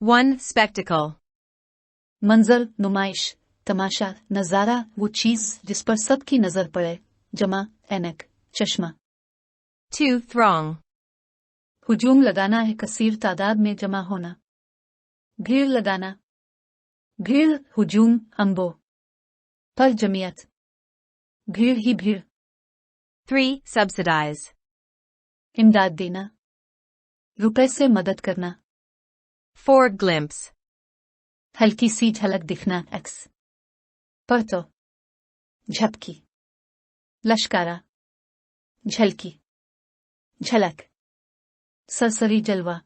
1. Spectacle. मंजर, नुमाइश, तमाशा, नज़ारा, वो चीज़ जिस पर सबकी नज़र पड़े, जमा, ऐनक, चश्मा। 2. Throng. हुजूम लगाना है, कसीर तादाद में जमा होना। भीड़ लगाना, भीड़, हुजूम, अम्बो, पर जमियत, भीड़ ही भीड़। 3. Subsidised. इमदाद देना, रुपए से मदद करना। 4. Glimpse. हल्की सी झलक दिखना, एक्स। परतो, झपकी, लश्कारा, झलकी, झलक, सरसरी जलवा।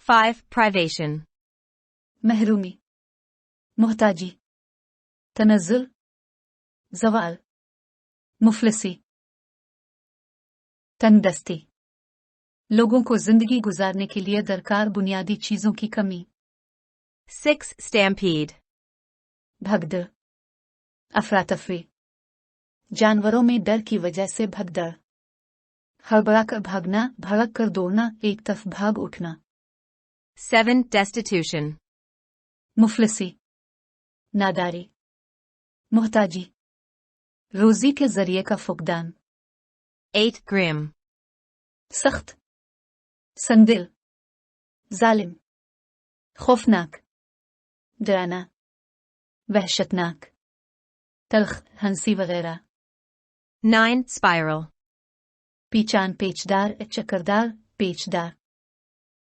5. Privation. महरूमी, मुहताजी, तनज़्ज़ुल, ज़वाल, मुफलिसी, तंगदस्ती, लोगों को जिंदगी गुजारने के लिए दरकार बुनियादी चीजों की कमी। 6. Stampede. भगदड़, अफरातफरी, जानवरों में डर की वजह से भगदड़। हड़बड़ा कर भागना, भड़क कर दौड़ना, एक तरफ भाग उठना। 7. Destitution. मुफलिसी, नादारी, मुहताजी, रोजी के जरिए का फुकदान। 8. Grim. सख्त, संदिल, जालिम, खौफनाक, डराना, वहशतनाक, तल्ख, हंसी वगैरह। 9. Spiral. पीचान, पेचदार, चक्करदार, पेचदार।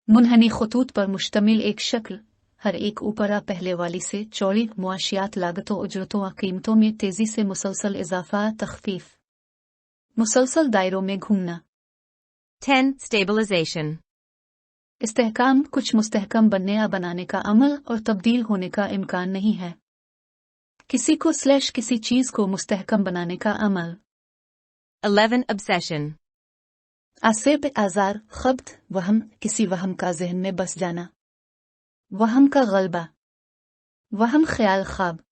मुनहनी खतूत पर मुश्तमिल एक शक्ल, हर एक ऊपरा पहले वाली से चौड़ी। मुआशियात, लागतों, उजरतों, कीमतों में तेजी से मुसलसल इजाफा, तखफीफ, मुसलसल दायरों में घूमना। 10. Stabilization. इस्तेहकाम, कुछ मुस्तहकम बनने या बनाने का अमल और तब्दील होने का इम्कान नहीं है। किसी को / किसी चीज को मुस्तहकम बनाने का अमल। 11. Obsession. आसेब, आजार, खब्त, वहम, किसी वहम का जहन में बस जाना। वहम का गलबा, वहम, ख्याल, ख्वाब।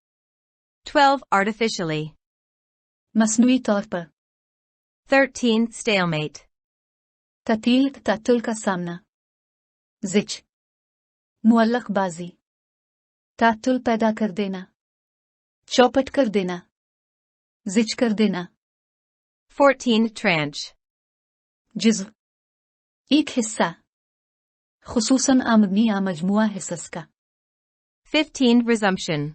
12. Artificially. मसनूई तौर पर। 13. Stalemate. ततील, तातुल का सामना। जिच, मुअल्लक बाजी, तातुल पैदा कर देना, चौपट कर देना, जिच कर देना। 14. Tranche. जिज़्व, एक हिस्सा, खुसूसन आमदनी या मजमुआ हिस्सस का। 15. Resumption.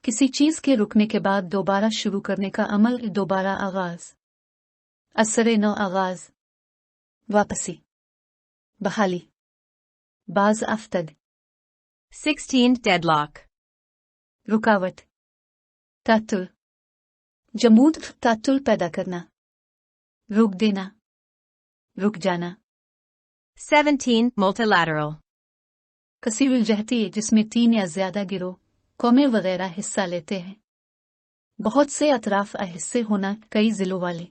किसी चीज के रुकने के बाद दोबारा शुरू करने का अमल, दोबारा आगाज। असरे नौ आगाज, वापसी, बहाली, बाज आफ्तद। 16. Deadlock. रुकावट, तातुल, जमूद, तातुल पैदा करना, रुक देना, रुक जाना। 17. Multilateral. कसीर जहती, जिसमें 3 या ज्यादा गिरोह, कौमें वगैरह हिस्सा लेते हैं। बहुत से अतराफ हिस्से होना, कई जिलों वाले।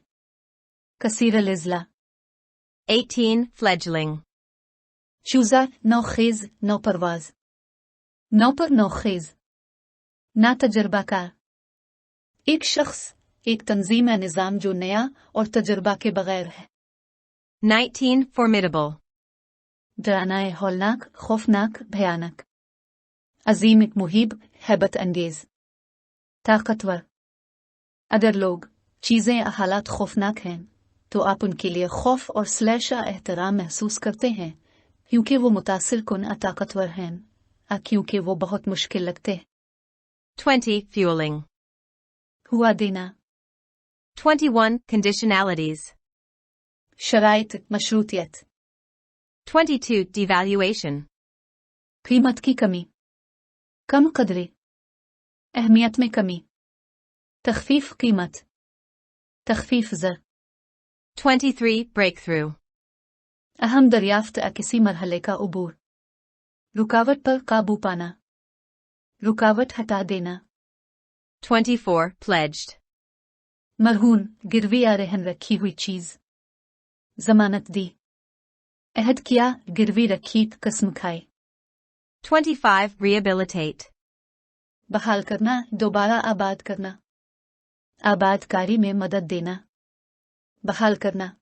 कसीर अल-इज़ला। 18. Fledgling. चूजा, नौखेज, नौ परवाज, नौ पर नौखेज, ना तजर्बाकार। एक शख्स, एक तंजीम या निज़ाम जो नया और तजर्बा के बगैर है। 19. Formidable. डराना, हौलनाक, खौफनाक, भयानक। अजीम, मुहिब, हैबत अंगेज, ताकतवर। अगर लोग, चीजें या हालात खौफनाक हैं, तो आप उनके लिए खौफ और / एहतराम महसूस करते हैं, क्योंकि वो मुतासिर कुन, ताकतवर हैं, क्योंकि वो बहुत मुश्किल लगते हैं। 20. Fueling. हुआ देना, 21. Conditionalities. शराइत, मशरूतियत। 22. Devaluation. कीमत की कमी, कम कदरे, अहमियत में कमी। तखफीफ कीमत, तखफीफ ज़र। 23. Breakthrough. अहम दरियाफ्त, किसी मरहले का उबूर। रुकावट पर काबू पाना, रुकावट हटा देना। 24. Pledged. मरहून, गिरवी या रहन रखी हुई चीज। जमानत दी, अहद किया, गिरवी रखी, कसम खाए। 25. Rehabilitate. बहाल करना, दोबारा आबाद करना। आबादकारी में मदद देना, बहाल करना।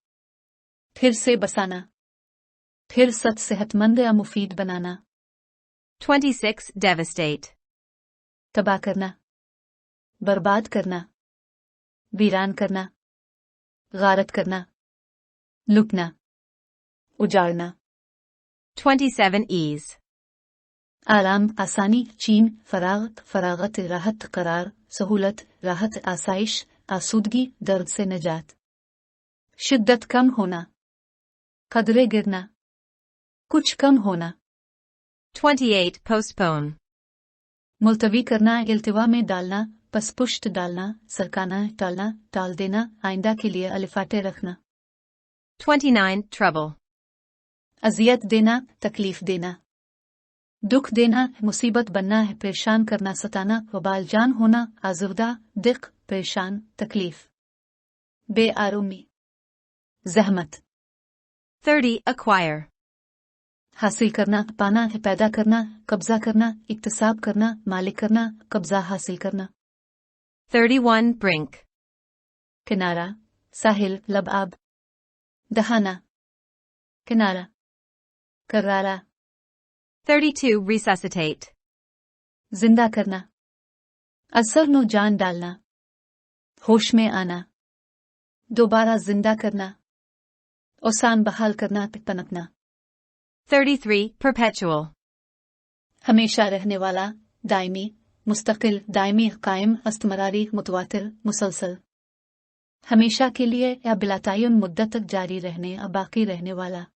फिर से बसाना, फिर सेहतमंद या मुफीद बनाना। 26. Devastate. तबाह करना, बर्बाद करना, वीरान करना, गारत करना, लुटना, उजाड़ना। 27. Ease. आराम, आसानी, चीन, फरागत, फरागत, राहत, करार, सहूलत, राहत, आसाइश, आसूदगी, दर्द से निजात। शिद्दत कम होना, कदरे गिरना, कुछ कम होना। 28. Postpone. मुलतवी करना, इल्तिवा में डालना, पसपुश्त डालना, सरकाना, टालना, टाल देना, आइंदा के लिए अलिफाटे रखना। 29. Trouble. अजियत देना, तकलीफ देना, दुख देना, मुसीबत बनना है, परेशान करना, सताना, वबाल जान होना, आजुर्दा, दिक, परेशान, तकलीफ, बेआरामी, जहमत। 30. Acquire. हासिल करना, पाना है, पैदा करना, कब्जा करना, इक्तसाब करना, मालिक करना, कब्जा हासिल करना। 31. Brink. किनारा, साहिल, लबआब, दहाना, किनारा, करारा। 32. Resuscitate. जिंदा करना, असर नो जान डालना, होश में आना, दोबारा जिंदा करना, ओसान बहाल करना, पनपना। 33. Perpetual. हमेशा रहने वाला, दायमी, मुस्तकिल, दायमी, कायम, अस्तमरारी, मुतवातिर, मुसलसल। हमेशा के लिए या बिलातायुन मुद्दत तक जारी रहने या बाकी रहने वाला।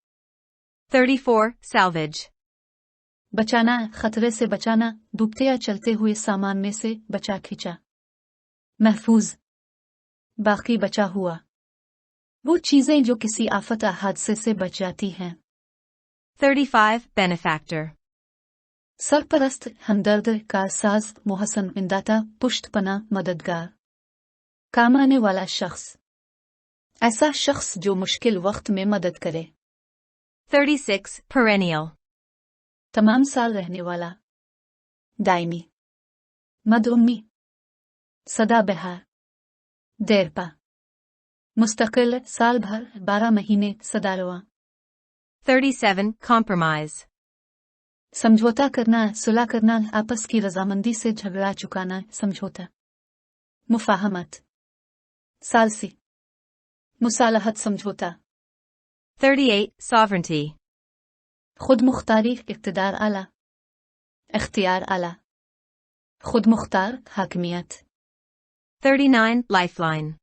34. Salvage. बचाना, खतरे से बचाना, डूबते या चलते हुए सामान में से बचा खींचा। महफूज, बाकी बचा हुआ, वो चीजें जो किसी आफत या हादसे से बच जाती हैं। 35. Benefactor. सरपरस्त, हमदर्द, कारसाज, मोहसन, इमदाता, पुष्टपना, मददगार। काम आने वाला शख्स, ऐसा शख्स जो मुश्किल वक्त में मदद करे। 36. Perennial. तमाम साल रहने वाला, दायमी, मदउम्मी, सदा बहार, देरपा, मुस्तकिल, साल भर, 12 महीने, सदारवा। 37. Compromise. समझौता करना, सुलह करना, आपस की रजामंदी से झगड़ा चुकाना, समझौता। मुफाहमत, सालसी, मुसालहत, समझौता। 38. Sovereignty. खुद मुख्तारी, इक़्तिदार आला, इख्तियार आला, खुद मुख्तार, हाकिमियत। 39. Lifeline.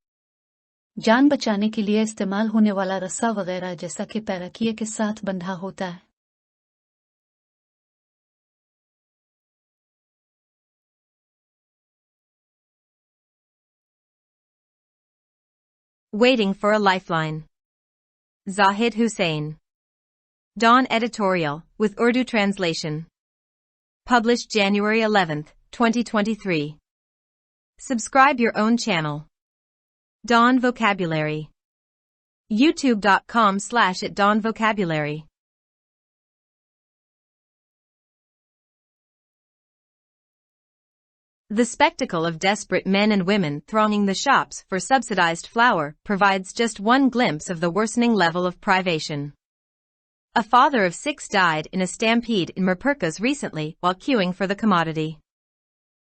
जान बचाने के लिए इस्तेमाल होने वाला रस्सा वगैरह जैसा कि पैराकिए के साथ बंधा होता है। Waiting for a lifeline. Zahid Hussain. Dawn Editorial, with Urdu translation. Published January 11, 2023. Subscribe your own channel. Dawn Vocabulary. youtube.com/@dawnvocabulary. The spectacle of desperate men and women thronging the shops for subsidized flour provides just one glimpse of the worsening level of privation. A father of 6 died in a stampede in Mirpurkhas recently while queuing for the commodity.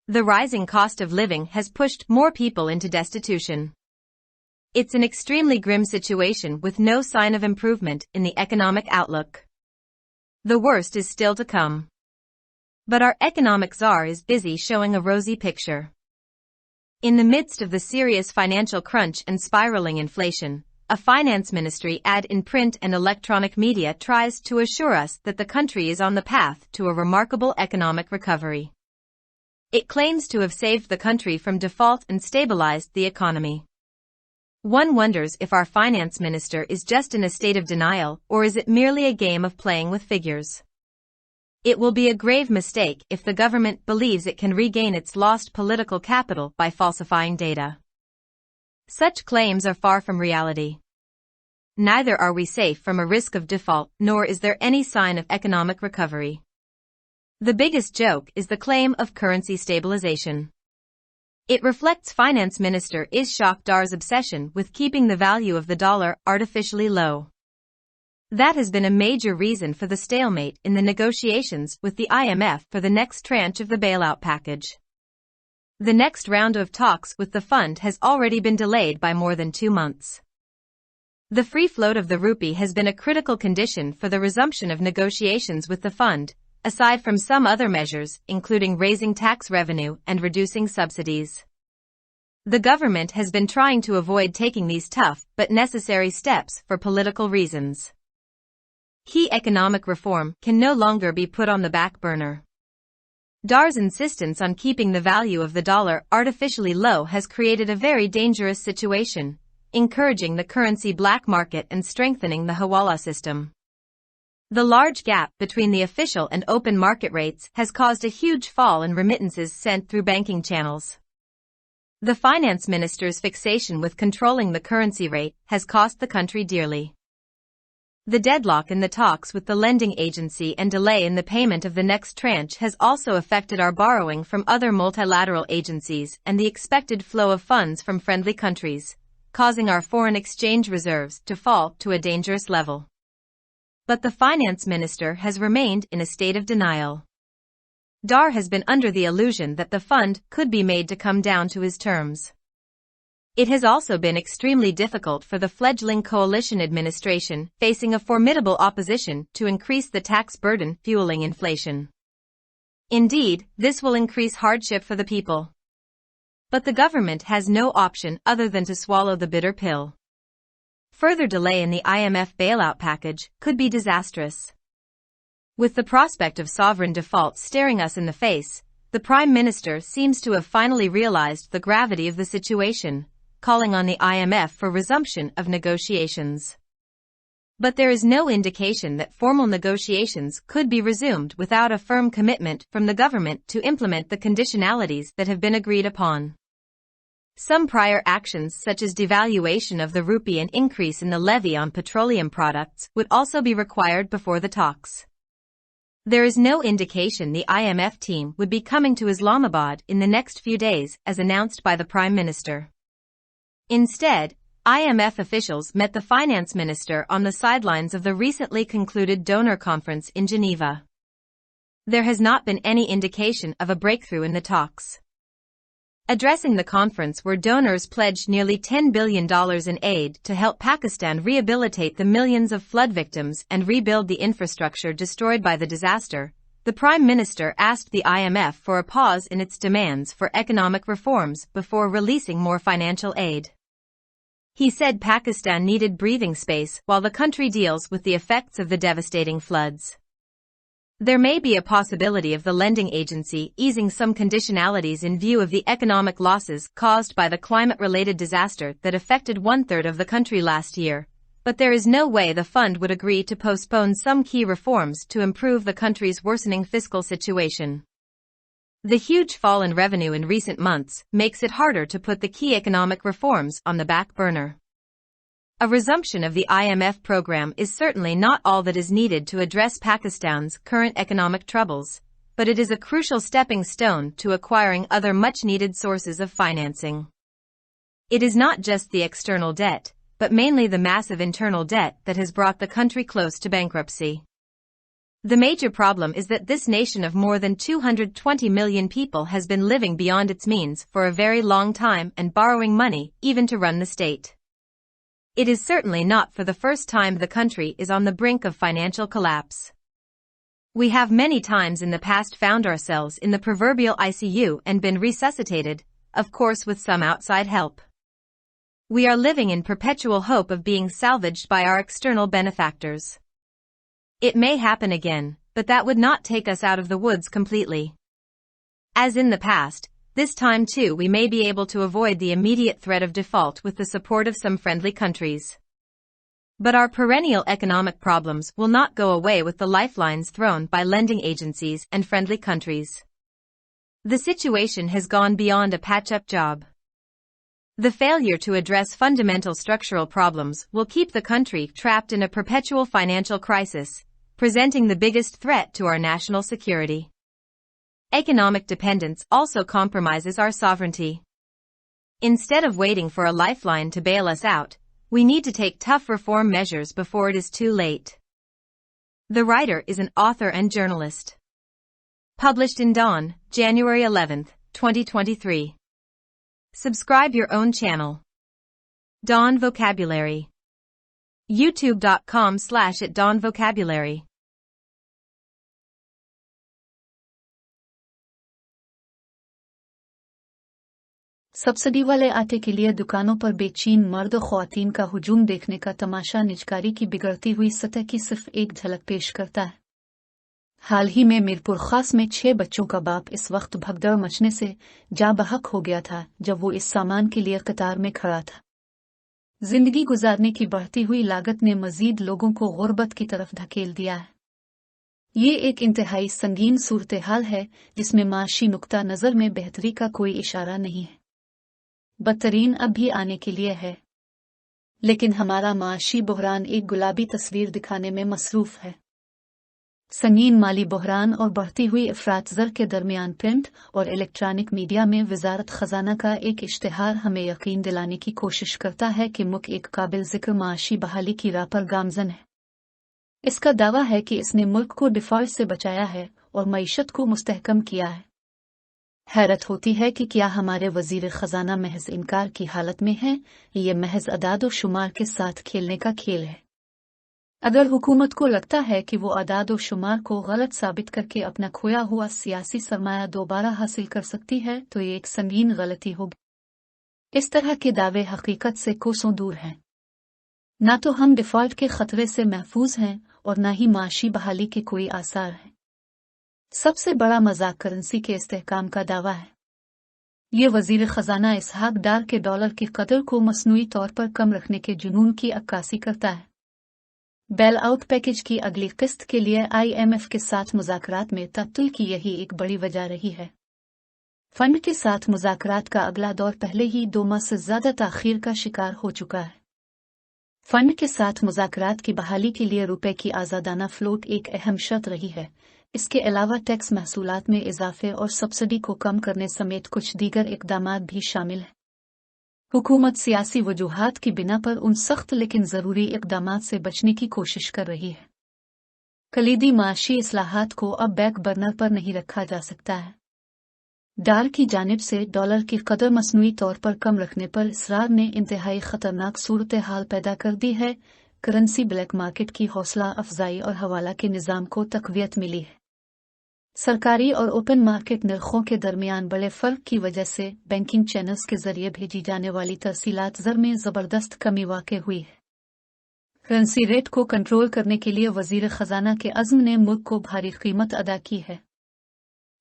The rising cost of living has pushed more people into destitution. It's an extremely grim situation with no sign of improvement in the economic outlook. The worst is still to come. But our economic czar is busy showing a rosy picture. In the midst of the serious financial crunch and spiraling inflation, a finance ministry ad in print and electronic media tries to assure us that the country is on the path to a remarkable economic recovery. It claims to have saved the country from default and stabilized the economy. One wonders if our finance minister is just in a state of denial, or is it merely a game of playing with figures? It will be a grave mistake if the government believes it can regain its lost political capital by falsifying data. Such claims are far from reality. Neither are we safe from a risk of default, nor is there any sign of economic recovery. The biggest joke is the claim of currency stabilization. It reflects Finance Minister Ishaq Dar's obsession with keeping the value of the dollar artificially low. That has been a major reason for the stalemate in the negotiations with the IMF for the next tranche of the bailout package. The next round of talks with the fund has already been delayed by more than 2 months. The free float of the rupee has been a critical condition for the resumption of negotiations with the fund, aside from some other measures, including raising tax revenue and reducing subsidies. The government has been trying to avoid taking these tough but necessary steps for political reasons. Key economic reform can no longer be put on the back burner. Dar's insistence on keeping the value of the dollar artificially low has created a very dangerous situation, encouraging the currency black market and strengthening the hawala system. The large gap between the official and open market rates has caused a huge fall in remittances sent through banking channels. The finance minister's fixation with controlling the currency rate has cost the country dearly. The deadlock in the talks with the lending agency and delay in the payment of the next tranche has also affected our borrowing from other multilateral agencies and the expected flow of funds from friendly countries, causing our foreign exchange reserves to fall to a dangerous level. But the finance minister has remained in a state of denial. Dar has been under the illusion that the fund could be made to come down to his terms. It has also been extremely difficult for the fledgling coalition administration, facing a formidable opposition, to increase the tax burden fueling inflation. Indeed, this will increase hardship for the people. But the government has no option other than to swallow the bitter pill. Further delay in the IMF bailout package could be disastrous. With the prospect of sovereign default staring us in the face, the Prime Minister seems to have finally realized the gravity of the situation, calling on the IMF for resumption of negotiations. But there is no indication that formal negotiations could be resumed without a firm commitment from the government to implement the conditionalities that have been agreed upon. Some prior actions such as devaluation of the rupee and increase in the levy on petroleum products would also be required before the talks. There is no indication the IMF team would be coming to Islamabad in the next few days as announced by the Prime Minister. Instead, IMF officials met the finance minister on the sidelines of the recently concluded donor conference in Geneva. There has not been any indication of a breakthrough in the talks. Addressing the conference where donors pledged nearly $10 billion in aid to help Pakistan rehabilitate the millions of flood victims and rebuild the infrastructure destroyed by the disaster, the Prime Minister asked the IMF for a pause in its demands for economic reforms before releasing more financial aid. He said Pakistan needed breathing space while the country deals with the effects of the devastating floods. There may be a possibility of the lending agency easing some conditionalities in view of the economic losses caused by the climate-related disaster that affected 1/3 of the country last year, but there is no way the fund would agree to postpone some key reforms to improve the country's worsening fiscal situation. The huge fall in revenue in recent months makes it harder to put the key economic reforms on the back burner. A resumption of the IMF program is certainly not all that is needed to address Pakistan's current economic troubles, but it is a crucial stepping stone to acquiring other much-needed sources of financing. It is not just the external debt, but mainly the massive internal debt that has brought the country close to bankruptcy. The major problem is that this nation of more than 220 million people has been living beyond its means for a very long time and borrowing money even to run the state. It is certainly not for the first time the country is on the brink of financial collapse. We have many times in the past found ourselves in the proverbial ICU and been resuscitated, of course with some outside help. We are living in perpetual hope of being salvaged by our external benefactors. It may happen again, but that would not take us out of the woods completely. As in the past, this time too we may be able to avoid the immediate threat of default with the support of some friendly countries. But our perennial economic problems will not go away with the lifelines thrown by lending agencies and friendly countries. The situation has gone beyond a patch-up job. The failure to address fundamental structural problems will keep the country trapped in a perpetual financial crisis, presenting the biggest threat to our national security. Economic dependence also compromises our sovereignty. Instead of waiting for a lifeline to bail us out, we need to take tough reform measures before it is too late. The writer is an author and journalist. Published in Dawn, January 11, 2023. Subscribe your own channel. Dawn Vocabulary. youtube.com/@dawnvocabulary. Subsidy वाले आटे के लिए दुकानों पर बेचैन मर्द और ख्वातीन का हुजूम देखने का तमाशा निजकारी की बिगड़ती हुई सतह की सिर्फ एक झलक पेश करता है। हाल ही में मीरपुरखास में 6 बच्चों का बाप इस वक्त भगदड़ मचने से जा बहक हो गया था जब वो इस सामान के लिए कतार में खड़ा था। जिंदगी गुजारने की बढ़ती हुई लागत ने मजीद लोगों को गुर्बत की तरफ धकेल दिया है। ये एक इंतहाई संगीन सूरत-ए-हाल है जिसमें माशी नुक्ता नज़र में बेहतरी का कोई इशारा नहीं है। बदतरीन अब भी आने के लिए है, लेकिन हमारा माशी बहरान एक गुलाबी तस्वीर दिखाने में मसरूफ है। संगीन माली बहरान और बढ़ती हुई अफरात-ज़र के दरमियान प्रिंट और इलेक्ट्रॉनिक मीडिया में वजारत खजाना का एक इश्तिहार हमें यकीन दिलाने की कोशिश करता है कि मुल्क एक काबिल जिक्र माशी बहाली की राह पर गामजन है। इसका दावा है कि इसने मुल्क को डिफॉल्ट से बचाया है और मईशत को मुस्तहकम किया है। हैरत होती है कि क्या हमारे वजीर खजाना महज इनकार की हालत में है, ये महज अदाद और शुमार के साथ खेलने का खेल है। अगर हुकूमत को लगता है कि वो अदाद और शुमार को गलत साबित करके अपना खोया हुआ सियासी सरमाया दोबारा हासिल कर सकती है तो ये एक संगीन गलती होगी। इस तरह के दावे हकीकत से कोसों दूर हैं। ना तो हम डिफॉल्ट के खतरे से महफूज हैं और ना ही माशी बहाली के कोई आसार हैं। सबसे बड़ा मजाक करेंसी के इस्तेहकाम का दावा है। ये वजीर खजाना इसहाक डार के डॉलर की कदर को मसनूई तौर पर कम रखने के जुनून की अक्कासी करता है। बेल आउट पैकेज की अगली किस्त के लिए IMF के साथ मुज़ाकरात में तअत्तुल की यही एक बड़ी वजह रही है। फंड के साथ मुज़ाकरात का अगला दौर पहले ही 2 माह से ज्यादा ताख़ीर का शिकार हो चुका है। फंड के साथ मुज़ाकरात की बहाली के लिए रुपए की आज़ादाना फ्लोट एक अहम शर्त रही है। इसके अलावा टैक्स महसूलात में इजाफे और सब्सिडी को कम करने समेत कुछ दीगर इक़दामात भी शामिल हैं। हुकूमत सियासी वजूहात की बिना पर उन सख्त लेकिन ज़रूरी इक़दामात से बचने की कोशिश कर रही है। कलीदी माशी इस्लाहात को अब बैक बर्नर पर नहीं रखा जा सकता है। डार की जानिब से डॉलर की कदर मसनूई तौर पर कम रखने पर इसरार ने इंतहाई खतरनाक सूरत हाल पैदा कर दी है। करेंसी ब्लैक मार्केट की हौसला अफजाई और हवाला के निज़ाम को तक़वियत मिली है। सरकारी और ओपन मार्केट नरखों के दरमियान बड़े फर्क की वजह से बैंकिंग चैनल्स के जरिए भेजी जाने वाली तरसीलात ज़र में ज़बरदस्त कमी वाक़ हुई है। करेंसी रेट को कंट्रोल करने के लिए वजीर खजाना के अज़्म ने मुल्क को भारी कीमत अदा की है।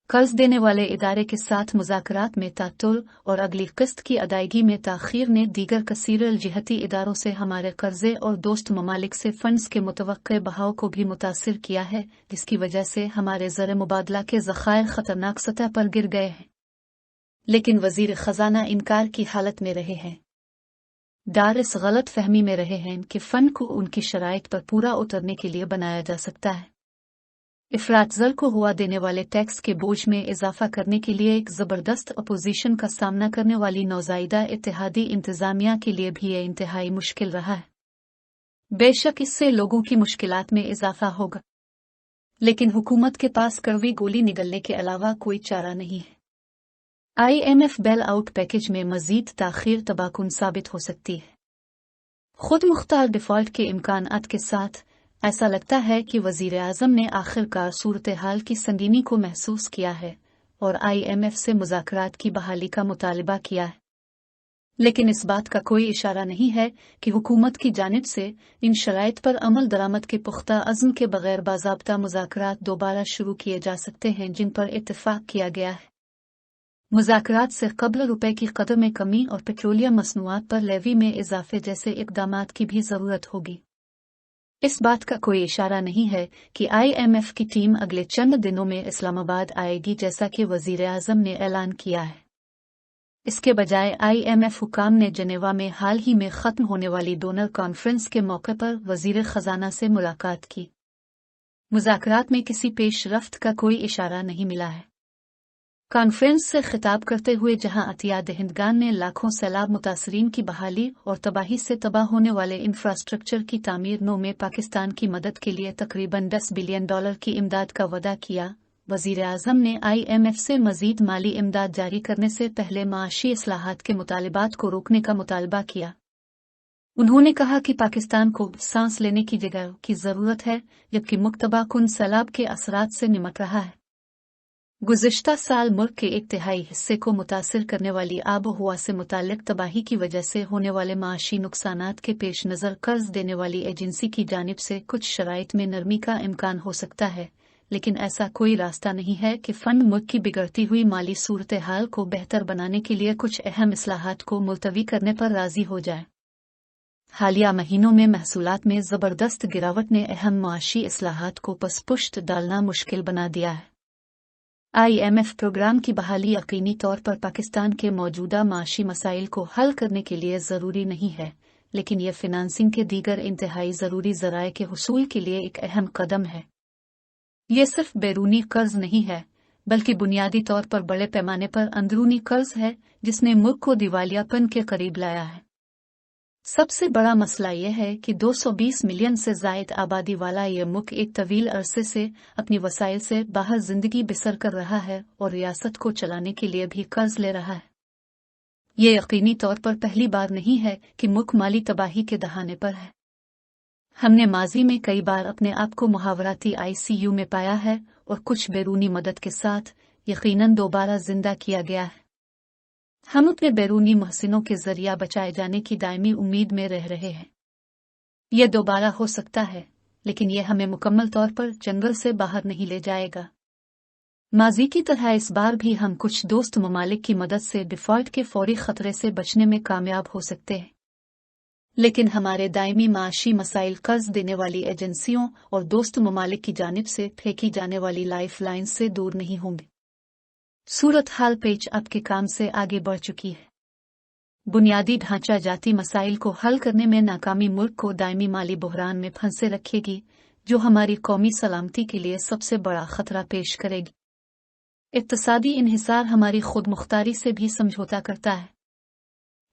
कर्ज देने वाले इदारे के साथ मुज़ाकरात में तातुल और अगली किस्त की अदायगी में ताख़ीर ने दीगर कसीरल जिहती इदारों से हमारे कर्जे और दोस्त ममालिक से फंड्स के मुतवक्के बहाव को भी मुतासिर किया है, जिसकी वजह से हमारे ज़र मुबादला के ज़खायर ख़तरनाक सतह पर गिर गए हैं। लेकिन वज़ीर ख़जाना इनकार की हालत में रहे हैं। डार इस गलत फहमी में रहे हैं कि फ़ंड को उनकी शराइत पर पूरा उतरने के लिए बनाया जा सकता है। इफ़रात-ज़र को हुआ देने वाले टैक्स के बोझ में इजाफा करने के लिए एक ज़बरदस्त अपोजिशन का सामना करने वाली नौज़ायदा इत्तेहादी इंतज़ामिया के लिए भी ये इंतहाई मुश्किल रहा है। बेशक इससे लोगों की मुश्किलात में इजाफा होगा, लेकिन हुकूमत के पास कड़वी गोली निगलने के अलावा कोई चारा नहीं है। IMF बेल आउट पैकेज में मज़ीद ताख़ीर तबाकुन साबित हो सकती है। खुद मुख्तार डिफ़ॉल्ट के इम्कानात के साथ ऐसा लगता है कि वज़ीर आज़म ने आखिरकार सूरत हाल की संगीनी को महसूस किया है और IMF से मुज़ाकरात की बहाली का मुतालिबा किया है। लेकिन इस बात का कोई इशारा नहीं है कि हुकूमत की जानिब से इन शराइत पर अमल दरामद के पुख्ता अज़्म के बगैर बाज़ाब्ता मुज़ाकरात दोबारा शुरू किए जा सकते हैं जिन पर इत्तिफ़ाक़ किया गया है। मुज़ाकरात से क़ब्ल रुपए की कदर में कमी और पेट्रोलियम मसनूआत पर लेवी में इजाफे जैसे इक़दामात की भी ज़रूरत होगी। इस बात का कोई इशारा नहीं है कि IMF की टीम अगले चंद दिनों में इस्लामाबाद आएगी जैसा कि वज़ीर आज़म ने ऐलान किया है। इसके बजाय IMF हुकाम ने जनेवा में हाल ही में ख़त्म होने वाली डोनर कॉन्फ्रेंस के मौके पर वज़ीर ख़जाना से मुलाकात की। मुज़ाकरात में किसी पेशरफ्त का कोई इशारा नहीं मिला है। कॉन्फ्रेंस से खिताब करते हुए जहां अतिया दहिंदगान ने लाखों सैलाब मुतासरीन की बहाली और तबाही से तबाह होने वाले इंफ्रास्ट्रक्चर की तामीर में पाकिस्तान की मदद के लिए तकरीबन $10 बिलियन की इमदाद का वादा किया, वजीर आज़म ने IMF से मजीद माली इमदाद जारी करने से पहले माशी इस्लाहात के मुतालिबात को रोकने का मुतालबा किया। उन्होंने कहा कि पाकिस्तान को सांस लेने की जगह की ज़रूरत है, जबकि मुक्तबा कुन सैलाब के असरात से निमट रहा है। गुज़िश्ता साल मुल्क के 1/3 हिस्से को मुतासिर करने वाली आब हवा से मुताल्लिक तबाही की वजह से होने वाले माशी नुकसानात के पेश नज़र कर्ज देने वाली एजेंसी की जानिब से कुछ शराइत में नरमी का इम्कान हो सकता है, लेकिन ऐसा कोई रास्ता नहीं है कि फ़ंड मुल्क की बिगड़ती हुई माली सूरत हाल को बेहतर बनाने के लिए कुछ अहम इस्लाहात को मुलतवी करने पर राज़ी हो जाए। हालिया महीनों में महसूलात में ज़बरदस्त गिरावट ने अहम माशी इस्लाहात को पसपुश्त डालना मुश्किल बना दिया है। IMF प्रोग्राम की बहाली यकीनी तौर पर पाकिस्तान के मौजूदा माशी मसाइल को हल करने के लिए ज़रूरी नहीं है, लेकिन यह फिनांसिंग के दीगर इंतहाई ज़रूरी ज़राए के हुसूल के लिए एक अहम कदम है। यह सिर्फ बैरूनी कर्ज नहीं है, बल्कि बुनियादी तौर पर बड़े पैमाने पर अंदरूनी कर्ज है, जिसने मुल्क को दिवालियापन के करीब लाया है। सबसे बड़ा मसला यह है कि 220 मिलियन से ज़ायद आबादी वाला यह मुल्क एक तवील अरसे से अपनी वसाइल से बाहर जिंदगी बसर कर रहा है और रियासत को चलाने के लिए भी कर्ज ले रहा है। यह यकीनी तौर पर पहली बार नहीं है कि मुल्क माली तबाही के दहाने पर है। हमने माजी में कई बार अपने आप को मुहावराती ICU में पाया है और कुछ बैरूनी मदद के साथ यकीनन दोबारा जिंदा किया गया है। हम अपने बैरूनी महसिनों के जरिया बचाए जाने की दायमी उम्मीद में रह रहे हैं। यह दोबारा हो सकता है, लेकिन यह हमें मुकम्मल तौर पर जंगल से बाहर नहीं ले जाएगा। माजी की तरह इस बार भी हम कुछ दोस्त ममालिक की मदद से डिफॉल्ट के फौरी खतरे से बचने में कामयाब हो सकते हैं, लेकिन हमारे दायमी माशी मसाइल कर्ज देने वाली एजेंसियों और दोस्त ममालिक की जानिब से फेंकी जाने वाली लाइफलाइन से दूर नहीं होंगे। सूरत हाल पेच अप के काम से आगे बढ़ चुकी है। बुनियादी ढांचा जाती मसाइल को हल करने में नाकामी मुल्क को दायमी माली बहरान में फंसे रखेगी, जो हमारी कौमी सलामती के लिए सबसे बड़ा खतरा पेश करेगी। इक्तसादी इन्हिसार हमारी खुद मुख्तारी से भी समझौता करता है।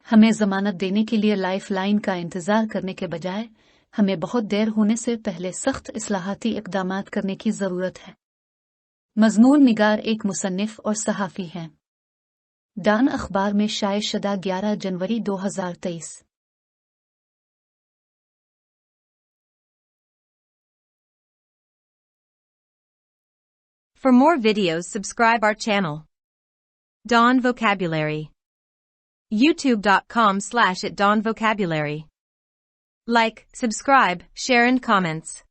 हमें जमानत देने के लिए लाइफलाइन का इंतजार करने के बजाय हमें बहुत देर होने से पहले सख्त इस्लाहाती इक़दामात करने की ज़रूरत है। मज़मून निगार एक मुसन्निफ और सहाफ़ी हैं। डान अखबार में शाये शुदा 11 जनवरी 2023। For more videos, subscribe our channel. Dawn Vocabulary. YouTube.com/@dawnvocabulary. Like, subscribe, share and comments.